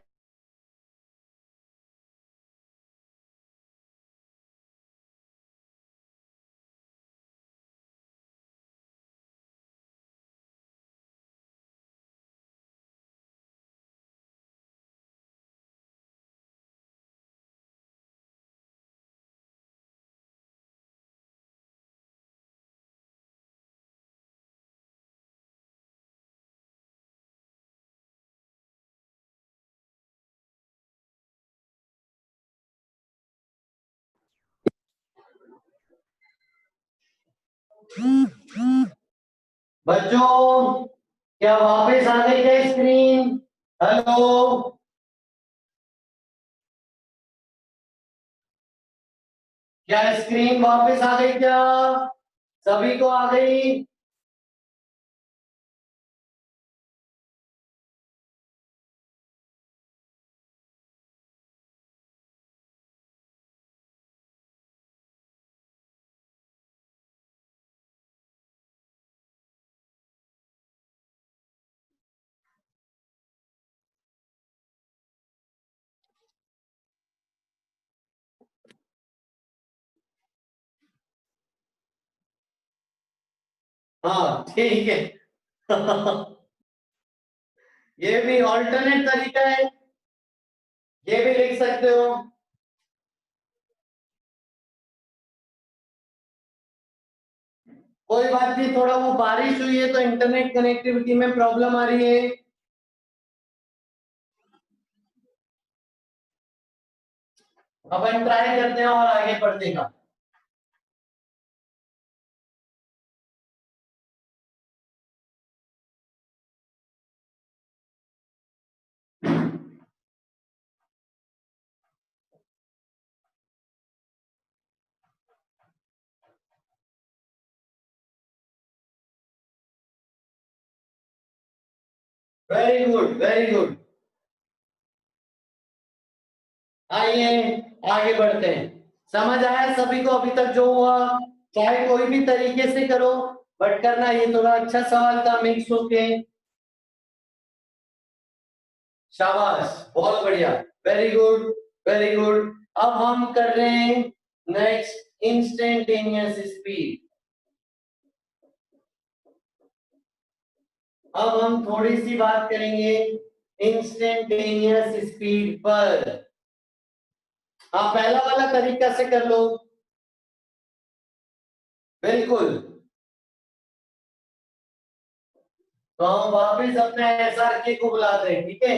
बच्चों क्या वापस आ गई क्या स्क्रीन? हेलो, क्या स्क्रीन वापस आ गई क्या? सभी को आ गई? हाँ ठीक है। ये भी ऑल्टरनेट तरीका है, ये भी लिख सकते हो। कोई बात नहीं, थोड़ा वो बारिश हुई है तो इंटरनेट कनेक्टिविटी में प्रॉब्लम आ रही है। अपन ट्राई करते हैं और आगे बढ़ने का। Very good, very good. आइए आगे बढ़ते हैं। समझ आया सभी को अभी तक जो हुआ? चाहे कोई भी तरीके से करो, बट करना ये थोड़ा अच्छा सवाल था, मिक्स होके। शाबाश, बहुत बढ़िया, वेरी गुड, वेरी गुड। अब हम कर रहे हैं नेक्स्ट इंस्टेंटेनियस स्पीड। अब हम थोड़ी सी बात करेंगे इंस्टेंटेनियस स्पीड पर। हाँ, पहला वाला तरीका से कर लो, बिल्कुल। तो हम वापिस अपने एसआरके को बुलाते हैं, ठीक है।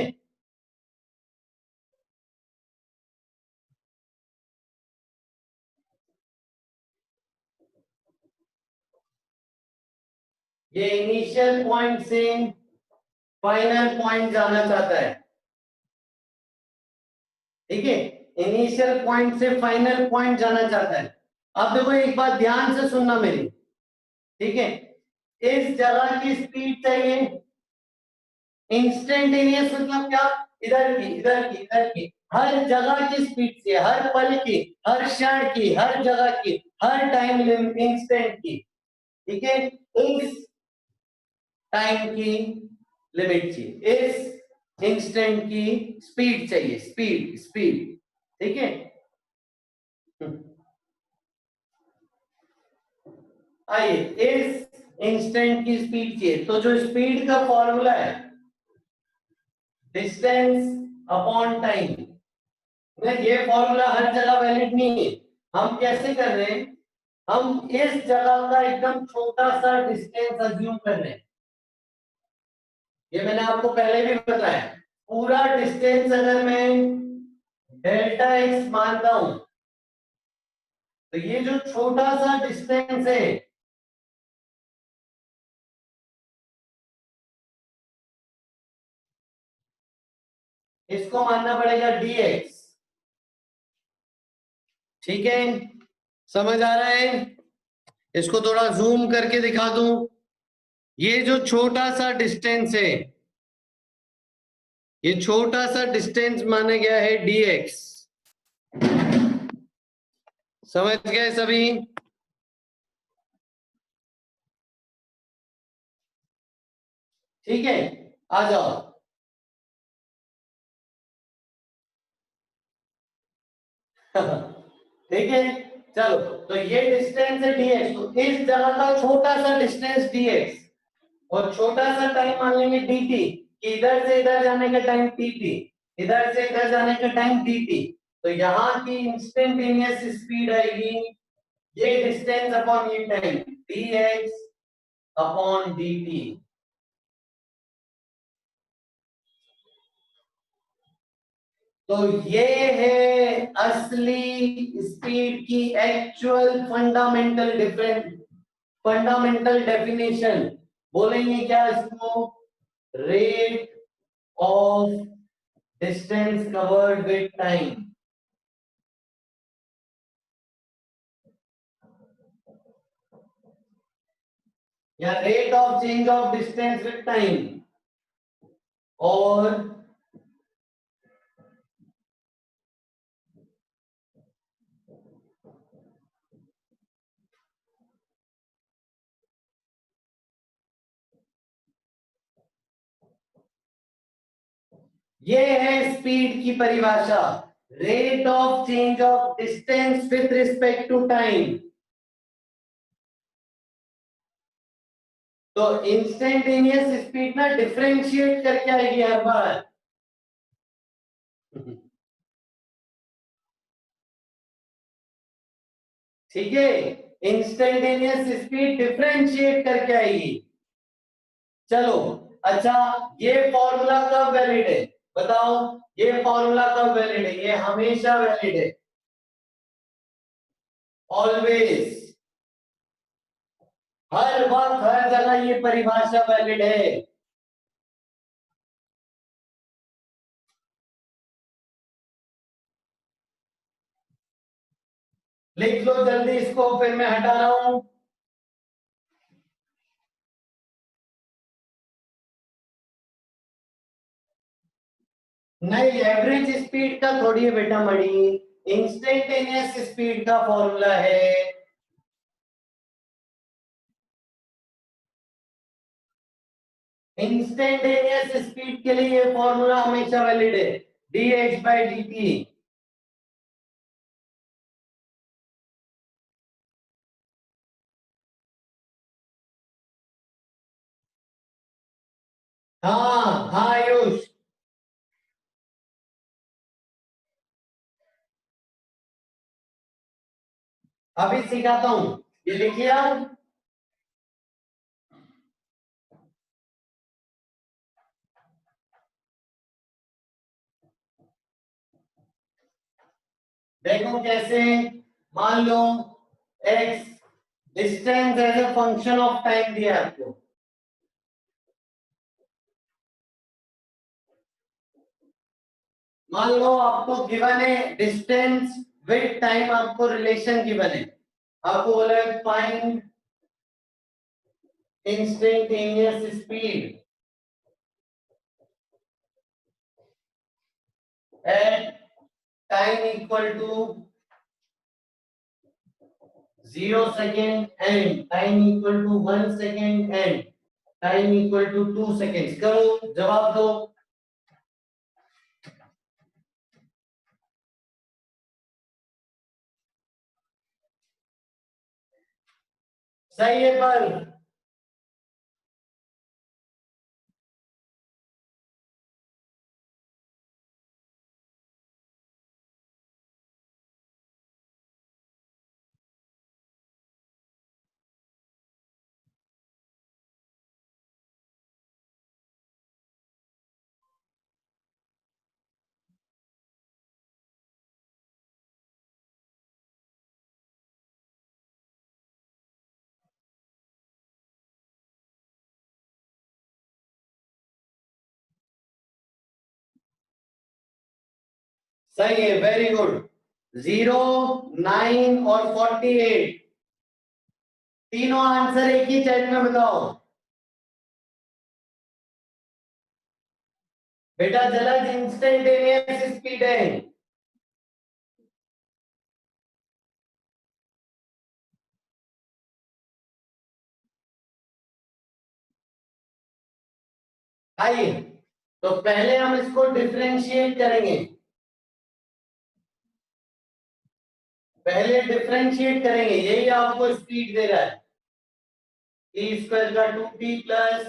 ये इनिशियल पॉइंट से फाइनल पॉइंट जाना चाहता है, ठीक है। इनिशियल पॉइंट से फाइनल पॉइंट जाना चाहता है। अब देखो एक बात ध्यान से सुनना मेरी, ठीक है। इस जगह की स्पीड चाहिए इंस्टेंटेनियस, मतलब क्या, इधर की इधर की इधर की, हर जगह की स्पीड से, हर पल की, हर क्षण की, हर जगह की, हर टाइम इंस्टेंट की, ठीक है। इस टाइम की लिमिट चाहिए, इस इंस्टेंट की स्पीड चाहिए, स्पीड स्पीड, ठीक है। आइए, इस इंस्टेंट की स्पीड चाहिए, तो जो स्पीड का फॉर्मूला है डिस्टेंस अपॉन टाइम, ये फॉर्मूला हर जगह वैलिड नहीं है। हम कैसे कर रहे हैं, हम इस जगह का एकदम छोटा सा डिस्टेंस अज्यूम कर रहे हैं। ये मैंने आपको पहले भी बताया, पूरा डिस्टेंस अगर मैं डेल्टा एक्स मानता हूं, तो ये जो छोटा सा डिस्टेंस है इसको मानना पड़ेगा dx। ठीक है, समझ आ रहा है? इसको थोड़ा जूम करके दिखा दूं। ये जो छोटा सा डिस्टेंस है, ये छोटा सा डिस्टेंस माना गया है dx। समझ गए सभी? ठीक है, आ जाओ। ठीक है, चलो, तो ये डिस्टेंस है dx, तो इस जगह का छोटा सा डिस्टेंस dx और छोटा सा टाइम मान लेंगे dt, कि इधर से इधर जाने का टाइम dt, इधर से इधर जाने का टाइम dt। तो यहाँ की इंस्टेंटेनियस स्पीड आएगी ये डिस्टेंस अपॉन ये टाइम, dx अपॉन dt। तो ये है असली स्पीड की actual fundamental difference, fundamental definition. बोलेंगे क्या इसको? Rate of distance covered with time, या rate of change of distance with time. और ये है स्पीड की परिभाषा, rate of change of distance with respect to time. तो इंस्टेंटेनियस स्पीड ना डिफरेंशिएट करके आएगी हर बार। ठीक है, इंस्टेंटेनियस स्पीड डिफरेंशिएट करके आएगी। चलो, अच्छा, ये फॉर्मूला कब वैलिड है बताओ? ये फॉर्मूला कब वैलिड है? ये हमेशा वैलिड है, ऑलवेज, हर वक्त हर जगह ये परिभाषा वैलिड है। लिख लो जल्दी इसको, फिर मैं हटा रहा हूं। नहीं, एवरेज स्पीड का थोड़ी है बेटा मणि, इंस्टेंटेनियस स्पीड का फॉर्मूला है। इंस्टेंटेनियस स्पीड के लिए ये फॉर्मूला हमेशा वैलिड है, dh by dt। हाँ हाँ आयुष, अभी सिखाता हूं, ये लिख लिया? देखो कैसे, मान लो x distance as a function of time दिया है आपको। मान लो आपको गिवन है डिस्टेंस विद टाइम, आपको रिलेशन गिवन है, आपको बोला है find instantaneous speed at time equal to 0 second and time equal to 1 second and time equal to 2 seconds. करो, जवाब दो। सही है पर सही है, वेरी गुड। 0, 9 और 48 तीनों आंसर एक ही चैट में बताओ। बेटा जलज इंस्टेंटेनियस स्पीड है। आइए, तो पहले हम इसको डिफरेंशिएट करेंगे। पहले डिफरेंशिएट करेंगे, यही आपको स्पीड दे रहा है। टी स्क्वायर का 2t प्लस,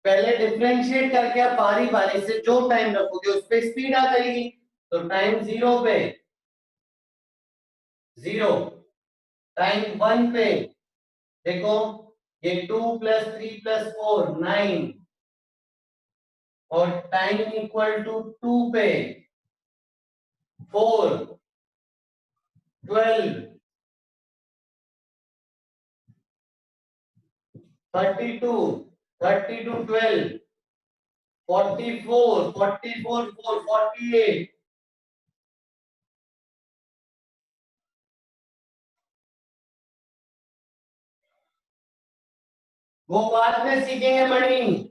पहले डिफरेंशिएट करके आप बारी बारी से जो टाइम रखोगे उस पे स्पीड आ जाएगी। तो टाइम 0 पे 0, टाइम 1 पे देखो ये 2 प्लस 3 प्लस 4 9, और टाइम इक्वल टू 2 पे 4 12 32 32 12 44 44 4 48। वो बाद में सीखेंगे मणि।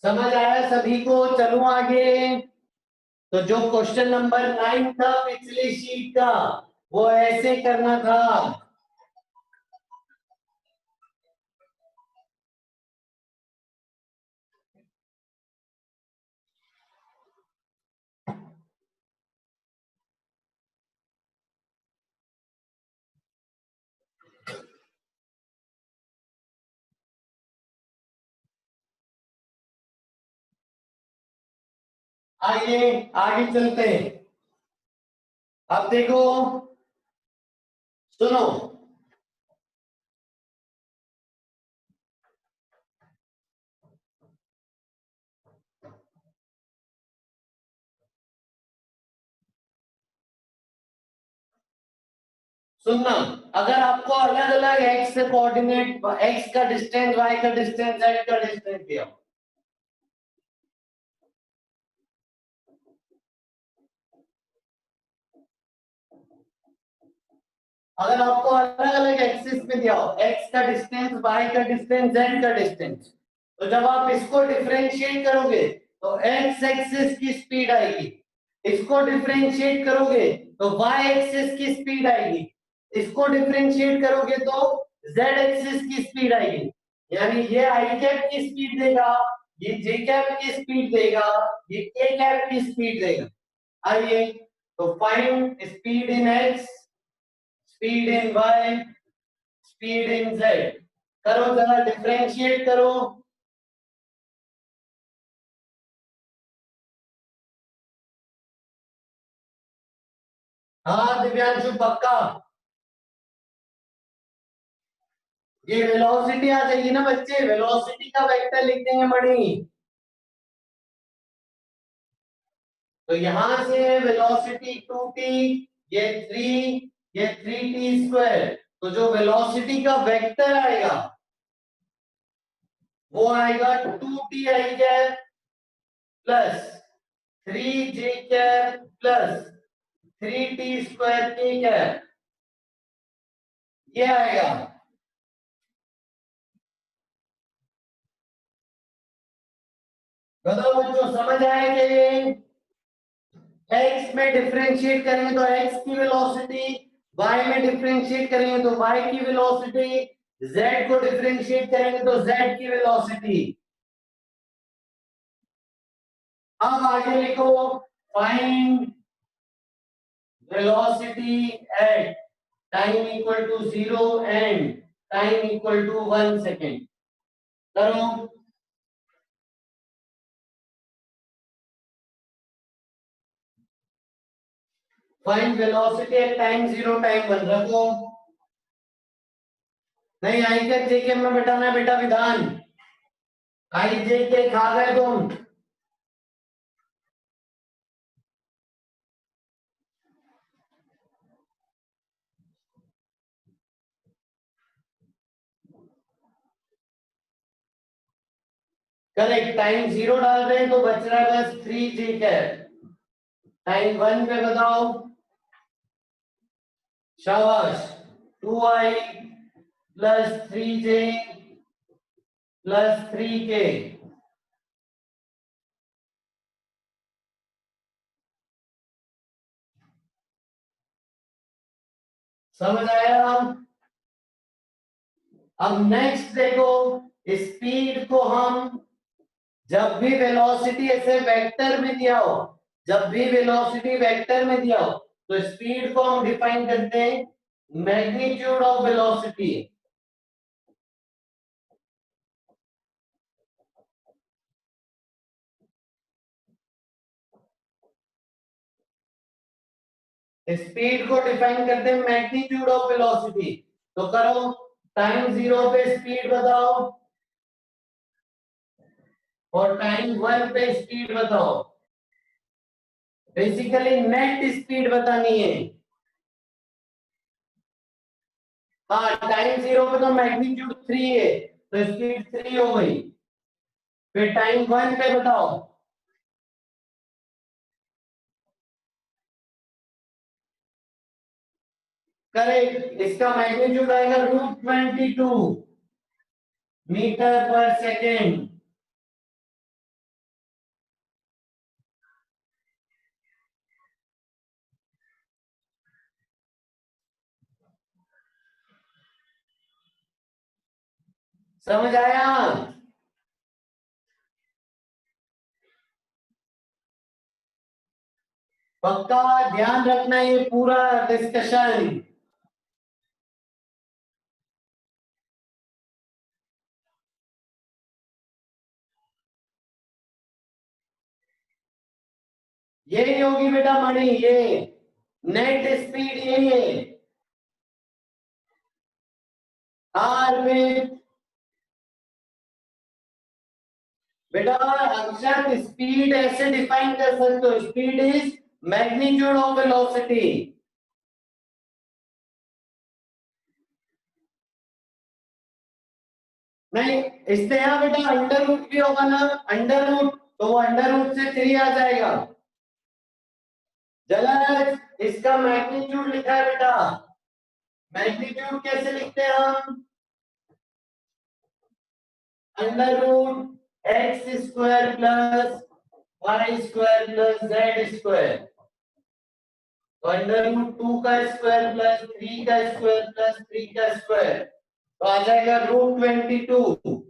समझ आया सभी को? चलो आगे। तो जो क्वेश्चन नंबर 9 था पिछली शीट का, वो ऐसे करना था। आइए आगे चलते हैं। अब देखो, सुनो, सुनना। अगर आपको अलग अलग एक्स से कोऑर्डिनेट, एक्स का डिस्टेंस, वाई का डिस्टेंस, जेड का डिस्टेंस दिया, अगर आपको अलग अलग एक्सिस में दिया हो, एक्स का डिस्टेंस, वाई का डिस्टेंस, जेड का डिस्टेंस, तो जब आप इसको डिफरेंशिएट करोगे तो एक्स एक्सिस की स्पीड आएगी। इसको डिफरेंशिएट करोगे तो वाई एक्सिस की स्पीड आएगी। इसको डिफरेंशिएट करोगे तो जेड एक्सिस की स्पीड आएगी। यानी ये आई कैप की स्पीड देगा, ये जे कैप की स्पीड देगा, ये के कैप की स्पीड देगा। आइए, तो find speed in X, speed in Y, speed in Z. करो जरा, डिफरेंशिएट करो। हाँ दिव्यांशु पक्का। ये वेलोसिटी आ जाएगी ना बच्चे, वेलोसिटी का वेक्टर लिख देंगे मणि। तो यहां से वेलोसिटी 2t, ये 3, ये 3t स्क्वायर। तो जो वेलोसिटी का वेक्टर आएगा वो आएगा 2t I cap plus 3j cap plus 3t square K cap, ये आएगा। बताओ बच्चों, समझ आए कि x में डिफरेंशिएट करेंगे तो x की वेलोसिटी, y में डिफरेंशिएट करेंगे तो y की वेलोसिटी, z को डिफरेंशिएट करेंगे तो z की वेलोसिटी। अब आगे लिखो, find velocity at time equal to 0 and time equal to 1 second. करो। Find velocity at time 0 time 1 रखो। नहीं आई के जेके में बैठाना बेटा विधान, आई जे के खा गए तुम। करेक्ट, टाइम 0 डाल रहे हैं तो बच रहा है बस 3j कैप। टाइम 1 पे बताओ, शाबाश, 2i plus 3j plus 3k। समझ आया? अब नेक्स्ट देखो, स्पीड को हम जब भी वेलोसिटी ऐसे वेक्टर में दिया हो, जब भी वेलोसिटी वेक्टर में दिया हो तो स्पीड को हम डिफाइन करते हैं मैग्नीट्यूड ऑफ वेलोसिटी। स्पीड को डिफाइन करते हैं मैग्नीट्यूड ऑफ वेलोसिटी। तो करो, टाइम 0 पे स्पीड बताओ और टाइम 1 पे स्पीड बताओ। बेसिकली नेट स्पीड बतानी है। हाँ, टाइम 0 पे तो मैग्नीट्यूड 3 है तो स्पीड 3 हो गई। फिर टाइम 1 पे बताओ। करेक्ट, इसका मैग्नीट्यूड आएगा √22 मीटर पर सेकेंड। समझ आया? पक्का ध्यान रखना ये पूरा डिस्कशन। ये होगी बेटा मणि, ये नेट स्पीड यही है। आर में बेटा अक्षर स्पीड ऐसे डिफाइन कर सकते हो, speed is magnitude of velocity. नहीं, इससे यहाँ बेटा अंडर रूट भी होगा ना, अंडर रूट, तो वो अंडर रूट से 3 आ जाएगा। जलज, इसका मैग्नीट्यूड लिखा है बेटा, मैग्नीट्यूड कैसे लिखते हैं हम? Under root X square plus Y square plus Z square, तो अंडर रूट 2 का स्क्वायर प्लस 3 का स्क्वायर प्लस 3 का स्क्वायर, तो आ जाएगा √22।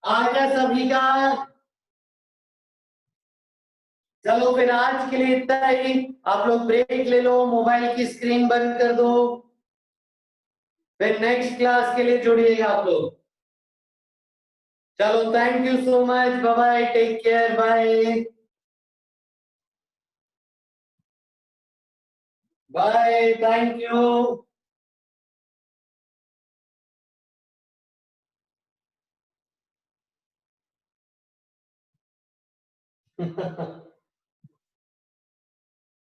आ गया सभी का? चलो फिर आज के लिए इतना ही। आप लोग ब्रेक ले लो, मोबाइल की स्क्रीन बंद कर दो, फिर नेक्स्ट क्लास के लिए जुड़िएगा आप लोग। चलो, thank you so much, bye bye, take care, bye bye, thank you.